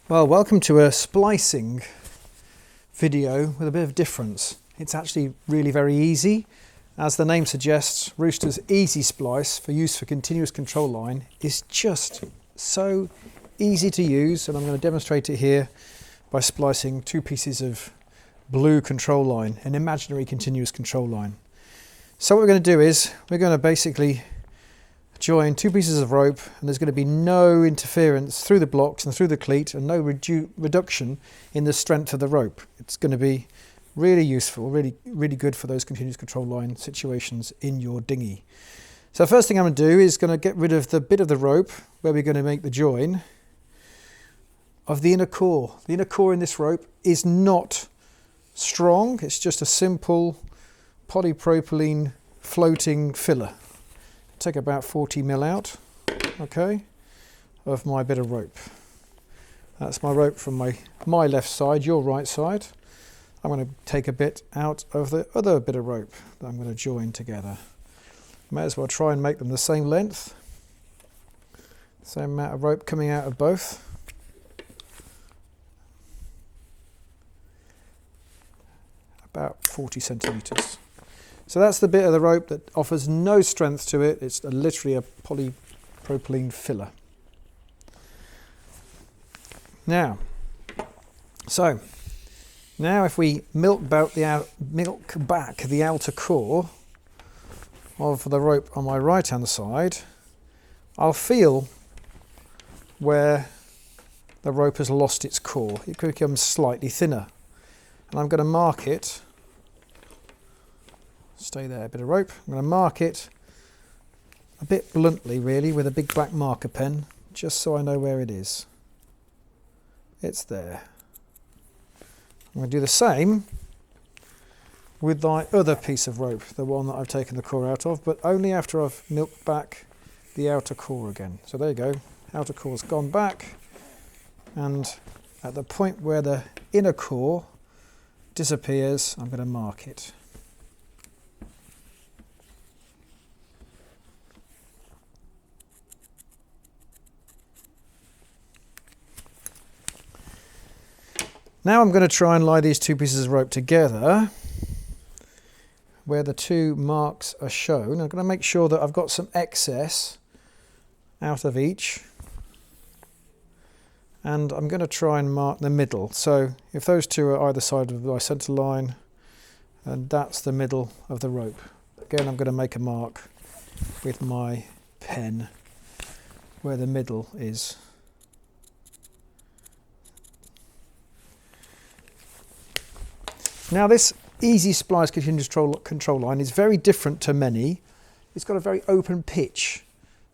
Well, welcome to a splicing video with a bit of difference. It's actually really very easy. As the name suggests, Rooster's EasySplice for use for continuous control line is just so easy to use, and I'm going to demonstrate it here by splicing two pieces of blue control line, an imaginary continuous control line. So what we're going to do is we're going to basically join two pieces of rope, and there's going to be no interference through the blocks and through the cleat, and no reduction in the strength of the rope. It's going to be really useful, really good for those continuous control line situations in your dinghy. So the first thing I'm going to do is going to get rid of the bit of the rope where we're going to make the join of the inner core. The inner core in this rope is not strong, it's just a simple polypropylene floating filler. Take about 40 mil out, okay, of my bit of rope. That's my rope from my left side, your right side. I'm going to take a bit out of the other bit of rope that I'm going to join together. May as well try and make them the same length. Same amount of rope coming out of both. About 40 centimetres. So that's the bit of the rope that offers no strength to it. It's literally a polypropylene filler. Now if we milk back the outer core of the rope on my right hand side, I'll feel where the rope has lost its core. It becomes slightly thinner, and I'm going to mark it. Stay there, a bit of rope. I'm going to mark it a bit bluntly, really, with a big black marker pen, just so I know where it is. It's there. I'm going to do the same with my other piece of rope, the one that I've taken the core out of, but only after I've milked back the outer core again. So there you go, outer core's gone back, and at the point where the inner core disappears, I'm going to mark it. Now I'm going to try and lie these two pieces of rope together where the two marks are shown. I'm going to make sure that I've got some excess out of each, and I'm going to try and mark the middle. So if those two are either side of my centre line, and that's the middle of the rope. Again, I'm going to make a mark with my pen where the middle is. Now this EasySplice continuous control line is very different to many. It's got a very open pitch,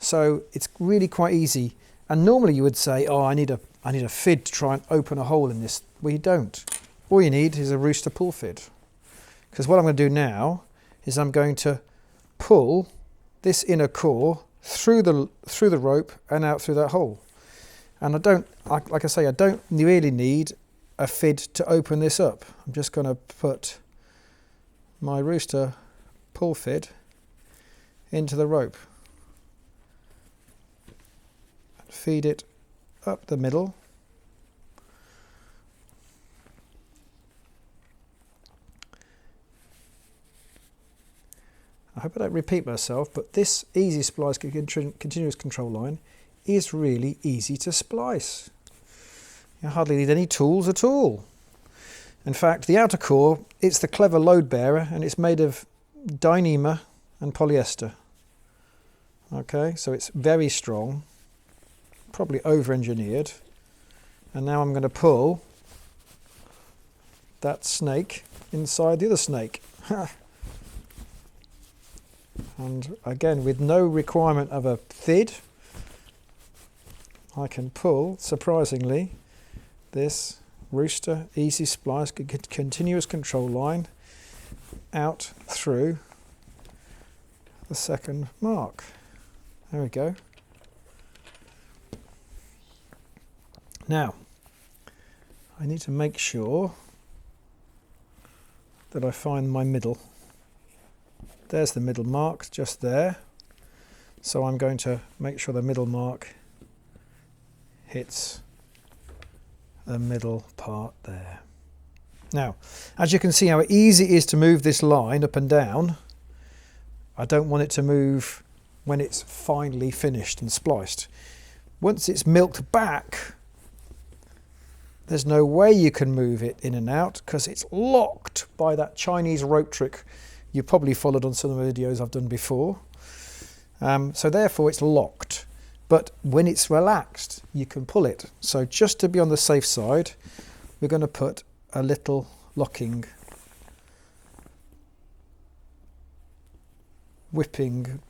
so it's really quite easy. And normally you would say, oh, I need a fid to try and open a hole in this. Well, you don't. All you need is a Rooster pull fid. Because what I'm going to do now is I'm going to pull this inner core through the rope and out through that hole. And I don't really need a fid to open this up. I'm just going to put my Rooster pull fid into the rope, feed it up the middle, I hope I don't repeat myself, but this EasySplice continuous control line is really easy to splice. You hardly need any tools at all. In fact, the outer core, it's the clever load bearer, and it's made of Dyneema and polyester. Okay, so it's very strong, probably over-engineered. And now I'm going to pull that snake inside the other snake. And again, with no requirement of a fid, I can pull, surprisingly, this Rooster EasySplice continuous control line out through the second mark. There we go. Now, I need to make sure that I find my middle. There's the middle mark, just there. So I'm going to make sure the middle mark hits the middle part there. Now, as you can see how easy it is to move this line up and down, I don't want it to move when it's finally finished and spliced. Once it's milked back, there's no way you can move it in and out because it's locked by that Chinese rope trick you've probably followed on some of the videos I've done before. So therefore it's locked. But when it's relaxed, you can pull it. So just to be on the safe side, we're going to put a little locking whipping,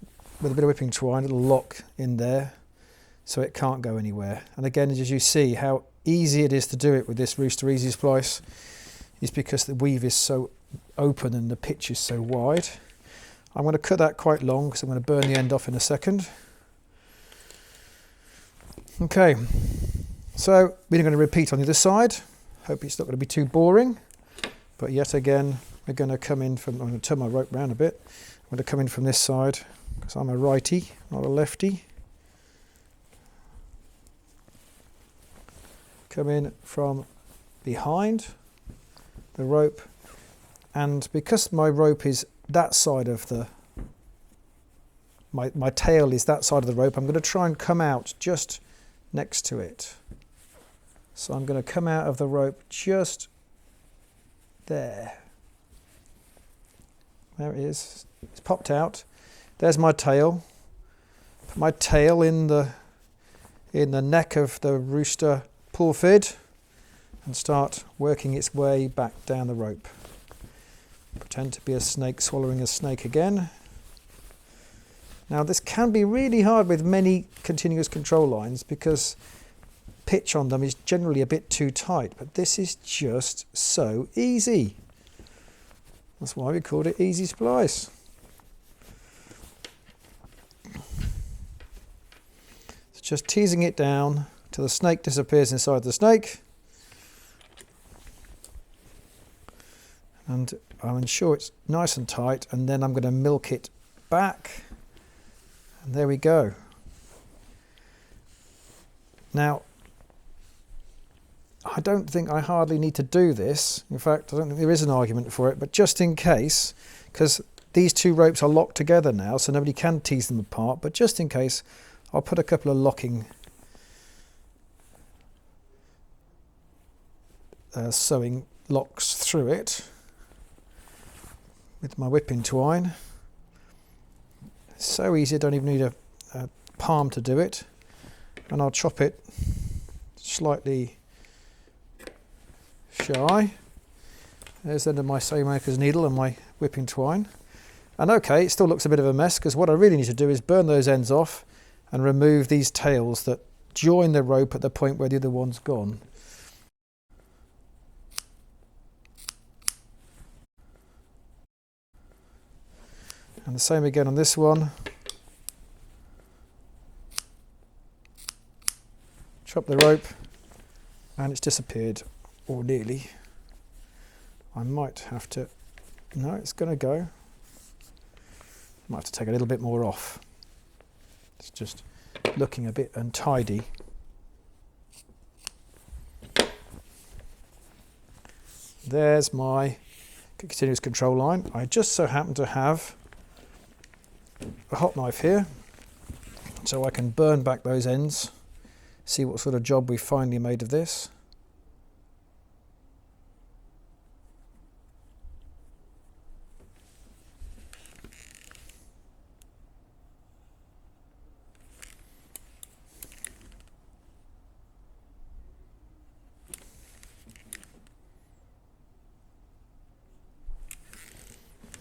with a bit of whipping twine, a little lock in there so it can't go anywhere. And again, as you see how easy it is to do it with this Rooster EasySplice is because the weave is so open and the pitch is so wide. I'm going to cut that quite long because I'm going to burn the end off in a second. Okay, so we're going to repeat on the other side. Hope it's not going to be too boring, but yet again we're going to come in from, I'm going to turn my rope around a bit. I'm going to come in from this side because I'm a righty, not a lefty. Come in from behind the rope, and because my rope is that side of the, my tail is that side of the rope, I'm going to try and come out just next to it. So I'm going to come out of the rope just there. There it is. It's popped out. There's my tail. Put my tail in the neck of the Rooster pull fid and start working its way back down the rope. Pretend to be a snake swallowing a snake again. Now this can be really hard with many continuous control lines because pitch on them is generally a bit too tight, but this is just so easy. That's why we called it EasySplice. It's just teasing it down till the snake disappears inside the snake. And I'll ensure it's nice and tight, and then I'm going to milk it back. And there we go. Now, I don't think I hardly need to do this. In fact, I don't think there is an argument for it, but just in case, because these two ropes are locked together now, so nobody can tease them apart, but just in case, I'll put a couple of locking sewing locks through it with my whipping twine. It's so easy, I don't even need a palm to do it. And I'll chop it slightly shy. There's the end of my sewing maker's needle and my whipping twine. And okay, it still looks a bit of a mess because what I really need to do is burn those ends off and remove these tails that join the rope at the point where the other one's gone. And the same again on this one. Chop the rope and it's disappeared, or nearly. I might have to, no, it's going to go. Might have to take a little bit more off. It's just looking a bit untidy. There's my continuous control line. I just so happen to have a hot knife here, so I can burn back those ends, see what sort of job we finally made of this.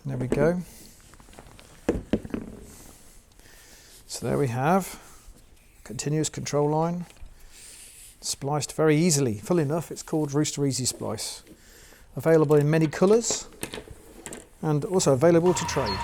There we go. So there we have continuous control line, spliced very easily. Full enough, it's called Rooster EasySplice. Available in many colours and also available to trade.